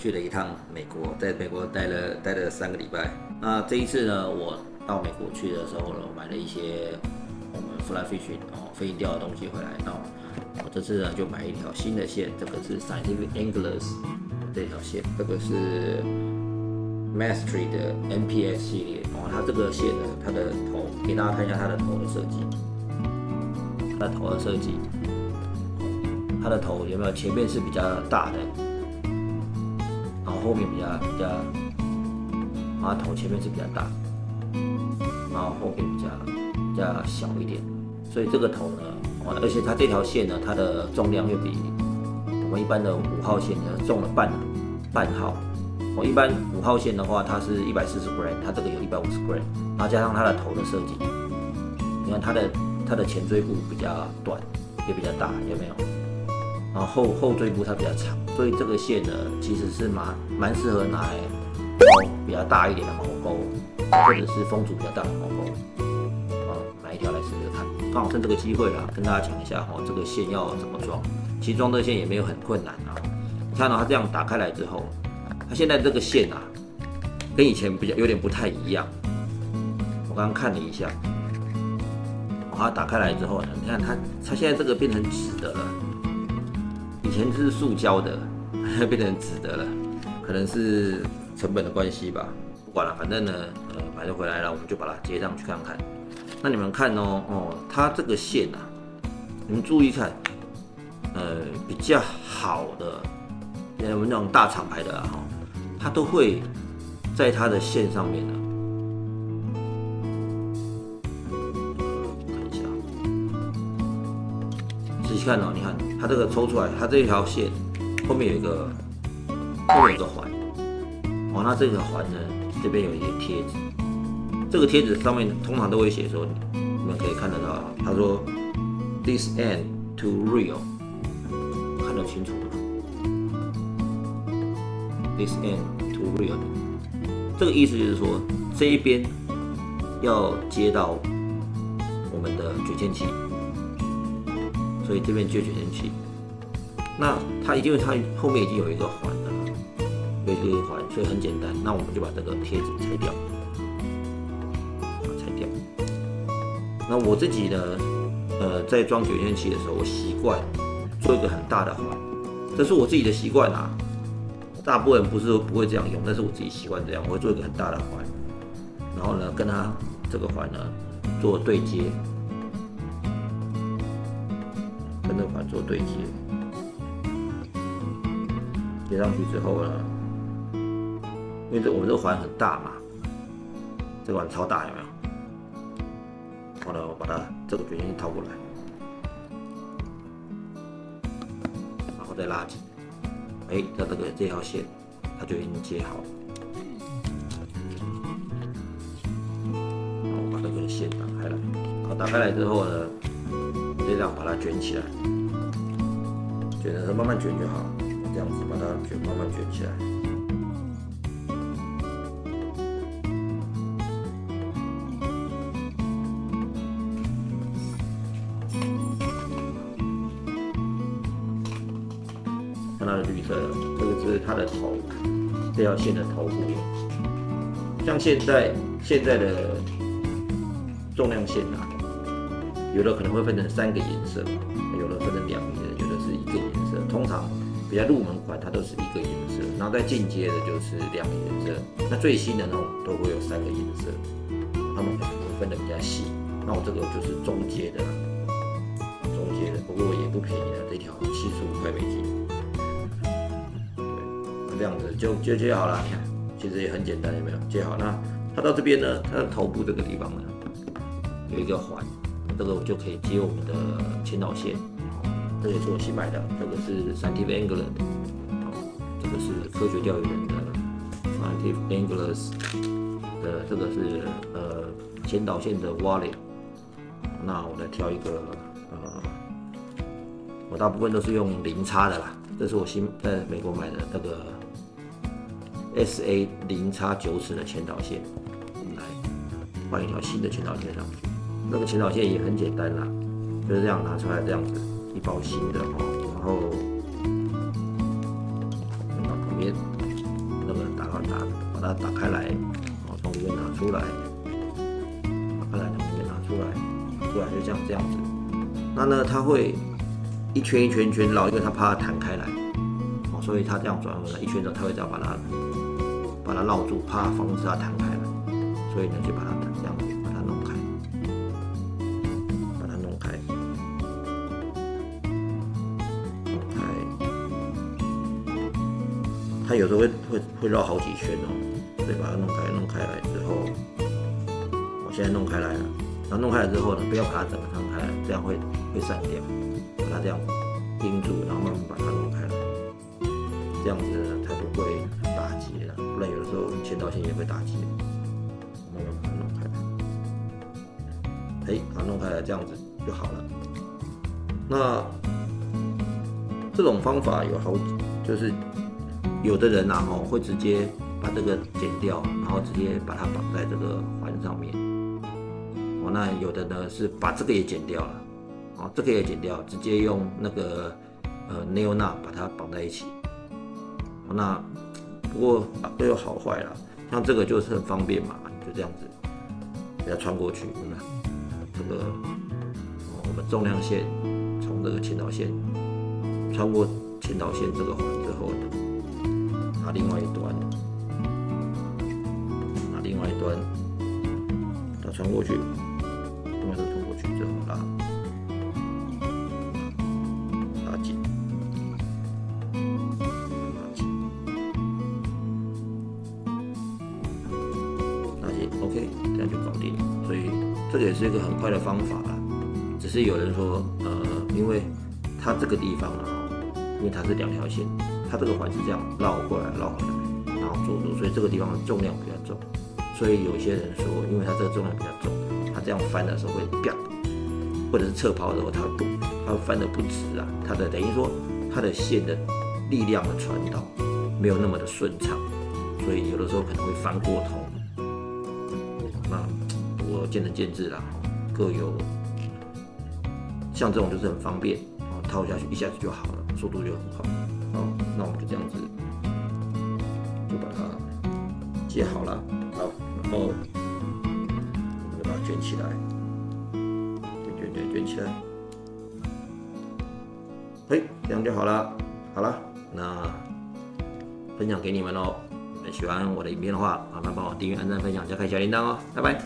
去了一趟美国，在美国待了3个礼拜。那这一次呢，我到美国去的时候呢，我买了一些我们 Fly Fishing 飞行钓的东西回来。那我这次呢就买一条新的线，这个是 Scientific Anglers 这条线，这个是 Mastery 的 MPS 系列它这个线呢，它的头给大家看一下它的头的设计，它的头有没有前面是比较大的，然后后面比较，它头前面是比较大，然后后面比较小一点，所以这个头呢，而且它这条线呢，它的重量又比我们一般的5号线呢重了半号。一般5号线的话，它是140 gram， 它这个有150 gram， 然后加上它的头的设计，你看它的前椎部比较短，也比较大，有没有？然后后椎部它比较长，所以这个线呢，其实是蛮适合拿来捞比较大一点的毛钩，或者是风阻比较大的毛钩，买一条来试试看。刚好趁这个机会啦，跟大家讲一下这个线要怎么装。其实装这个线也没有很困难啊。你看到它这样打开来之后，它现在这个线啊，跟以前有点不太一样。我刚刚看了一下，它打开来之后呢，你看它现在这个变成直的了。以前是塑胶的，变成纸的了，可能是成本的关系吧。不管了，反正呢，买就回来了，我们就把它接上去看看。那你们看它这个线啊，你们注意看，比较好的，我们那种大厂牌的它都会在它的线上面呢，看一下，仔细看你看它这个抽出来，它这条线后面有一个环，那这个环呢，这边有一些贴纸，这个贴纸上面通常都会写说，你们可以看得到，他说 this end to real， 看得清楚吗？ this end to real， 这个意思就是说这一边要接到我们的卷线器，所以这边接卷线器。那它后面已经有一个环了，有一个环，所以很简单。那我们就把这个贴纸拆掉，那我自己呢，在装卷线器的时候，我习惯做一个很大的环，这是我自己的习惯啊。大部分人不会这样用，但是我自己习惯这样，我会做一个很大的环，然后呢，跟它这个环呢做对接，跟这个环做对接。接上去之后呢，因为我们这个环很大嘛，这个环超大，有没有？好了，我把它这个卷线套过来，然后再拉紧。那这条线它就已经接好了。然后把这个线打开来，好，打开来之后呢，就这样把它卷起来，卷的时候慢慢卷就好。这样子把它慢慢卷起来。看它的绿色，这个是它的头，这条线的头部。像现在的重量线啊，有的可能会分成3个颜色，有的分成2个颜色，有的是1个颜色。通常比较入门款，它都是1个颜色，然后再进阶的就是2个颜色。那最新的那种都会有3个颜色，他们可能会分得比较细。那我这个就是中阶的，不过也不便宜了，这条75块美金。对，这样子就接好了，你看，其实也很简单，有没有？接好，那它到这边呢，它的头部这个地方呢，有一个环，这个我就可以接我们的前导线。这也是我新买的，这个是 Scientific Angler 的，这个是科学钓鱼人的 Scientific Anglers 的，这个是前导线的 Wallet。那我再挑一个我大部分都是用0叉的啦，这是我新在美国买的那个 SA 0叉9尺的前导线，我们来换一条新的前导线上去。那个前导线也很简单啦，就是这样拿出来，这样子。一包新的然后放到旁边，把它打开来，从里面拿出来，打开来从里面拿出来，就这样子。那呢，它会一圈一圈一圈绕，因为它怕它弹开来，所以它这样转回来一圈之后，它会再把它绕住，怕防止它弹开来，所以呢就把它这样子把它弄开，它有时候会绕好几圈所以把它弄开来之后，我现在弄开来了，然后弄开来之后呢，不要把它整个放开来，这样会散掉，把它这样盯住，然后慢慢把它弄开来，这样子呢才不会打结了，不然有的时候前导线也会打结，慢慢把它弄开来，把它弄开来这样子就好了。那这种方法有就是有的人会直接把这个剪掉，然后直接把它绑在这个环上面。那有的呢是把这个也剪掉了，这个也剪掉，直接用那个nail nut 把它绑在一起。那不过都有好坏啦，像这个就是很方便嘛，就这样子给它穿过去，有没有？这个我们重量线从这个前导线穿过前导线这个环之后呢，拿另外一端把它穿过去，另外这个穿过去之后拉紧，OK， 这样就搞定了。所以这个也是一个很快的方法啦。只是有人说，因为它这个地方因为它是2条线，它这个环是这样绕过来绕回来，然后做住，所以这个地方的重量比较重。所以有些人说，因为它这个重量比较重，它这样翻的时候会啪，或者是侧抛的时候它会翻得不直啊。它的等于说它的线的力量的传导没有那么的顺畅，所以有的时候可能会翻过头。那我见仁见智啦，各有。像这种就是很方便，套下去一下子就好了，速度就很快。那我们就这样子就把它接好了。好，然后我们就把它卷起来，卷起来。这样就好了。好了，那分享给你们喽。喜欢我的影片的话，麻烦帮我订阅、按赞、分享、加开小铃铛哦。拜拜。